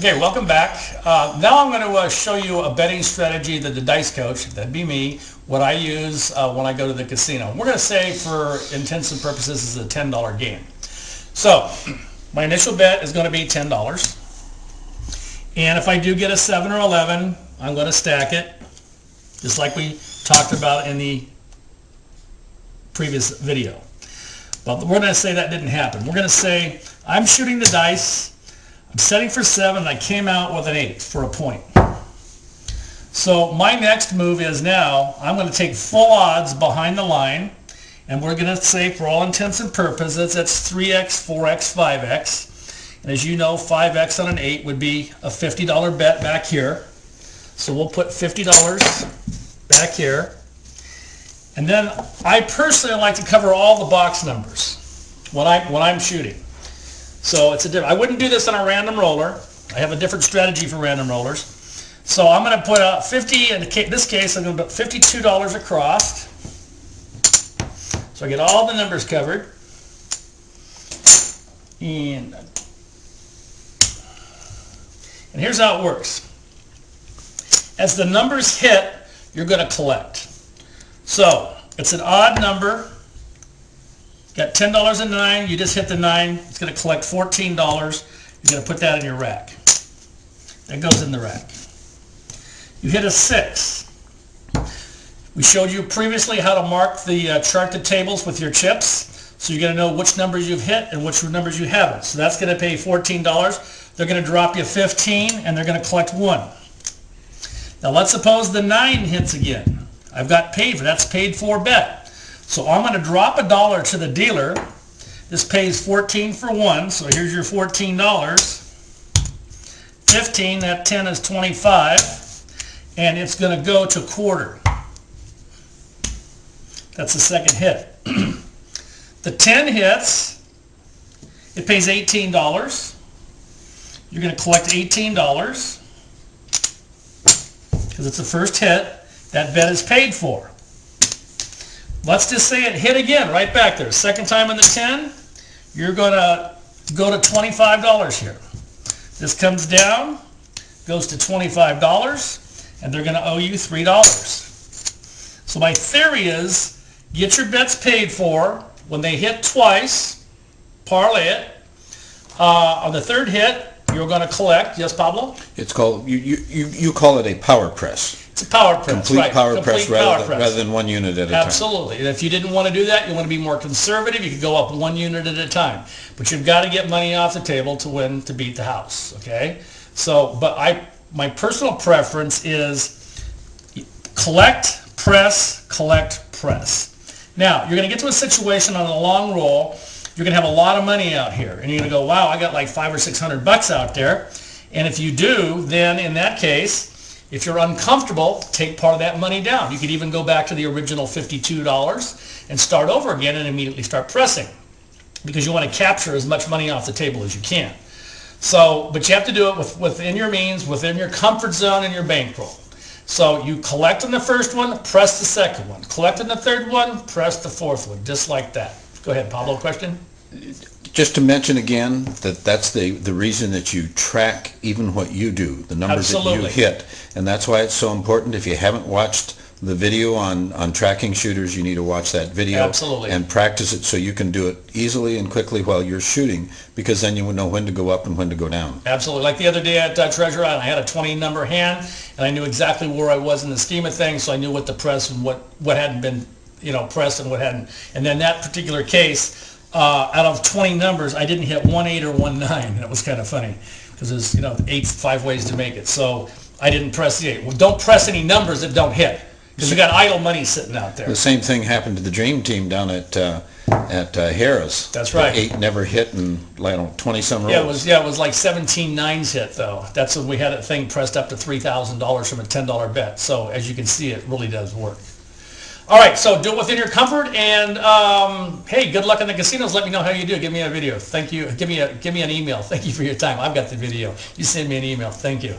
Okay, welcome back. Now I'm going to show you a betting strategy that the Dice Coach, that'd be me, what I use when I go to the casino. We're going to say for intents and purposes this is a $10 game. So my initial bet is going to be $10. And if I do get a 7 or 11, I'm going to stack it, just like we talked about in the previous video. But we're going to say that didn't happen. We're going to say I'm shooting the dice. I'm setting for 7 and I came out with an 8 for a point. So my next move is now I'm going to take full odds behind the line, and we're going to say for all intents and purposes it's 3x, 4x, 5x. And as you know, 5x on an 8 would be a $50 bet back here. So we'll put $50 back here. And then I personally like to cover all the box numbers when I'm shooting. So it's a different. I wouldn't do this on a random roller. I have a different strategy for random rollers. So I'm going to put out 50. In this case, I'm going to put $52 across. So I get all the numbers covered. And here's how it works. As the numbers hit, you're going to collect. So it's an odd number. Got $10 in 9, you just hit the 9, it's going to collect $14. You're going to put that in your rack. That goes in the rack. You hit a 6. We showed you previously how to mark the chart the tables with your chips, so you're going to know which numbers you've hit and which numbers you haven't. So that's going to pay $14. They're going to drop you 15 and they're going to collect 1. Now let's suppose the 9 hits again. I've got paid for, that's paid for bet. So I'm going to drop $1 to the dealer. This pays 14 for 1, so here's your $14. 15, that 10 is 25, and it's going to go to quarter. That's the second hit. The 10 hits, it pays $18. You're going to collect $18 because it's the first hit. That bet is paid for. Let's just say it hit again right back there. Second time on the 10, you're going to go to $25 here. This comes down, goes to $25, and they're going to owe you $3. So my theory is get your bets paid for. When they hit twice, parlay it. On the third hit, you're going to collect. Yes, Pablo? It's called, you call it a power press. It's a power press, Complete right. power press rather than one unit at a time. Absolutely. And if you didn't want to do that, you want to be more conservative, you could go up 1 unit at a time. But you've got to get money off the table to win, to beat the house, okay? So, but my personal preference is collect, press, collect, press. Now, you're going to get to a situation on a long roll, you're going to have a lot of money out here. And you're going to go, wow, I got like $500 or $600 out there. And if you do, then in that case, if you're uncomfortable, take part of that money down. You could even go back to the original $52 and start over again and immediately start pressing, because you want to capture as much money off the table as you can. So, but you have to do it within your means, within your comfort zone and your bankroll. So you collect on the first one, press the second one. Collect on the third one, press the fourth one, just like that. Go ahead, Pablo, question? Just to mention again that that's the reason that you track even what you do, the numbers that you hit. And that's why it's so important. If you haven't watched the video on tracking shooters, you need to watch that video. Absolutely. And practice it so you can do it easily and quickly while you're shooting, because then you will know when to go up and when to go down. Absolutely. Like the other day at Treasure Island, I had a 20 number hand, and I knew exactly where I was in the scheme of things, so I knew what to press and what hadn't been, pressed and what hadn't. And then that particular case, out of 20 numbers, I didn't hit 1 8 or 1 9, and it was kind of funny because there's 5 ways to make it. So I didn't press the 8. Well, don't press any numbers that don't hit, because you got idle money sitting out there. The same thing happened to the Dream Team down at Harris. That's right. The 8 never hit in 20-some rolls. Yeah, it was like 17 9s hit though. That's when we had that thing pressed up to $3,000 from a $10 bet. So as you can see, it really does work. All right, so do it within your comfort, and hey, good luck in the casinos. Let me know how you do. Give me a video. Thank you. Give me an email. Thank you for your time. I've got the video. You send me an email. Thank you.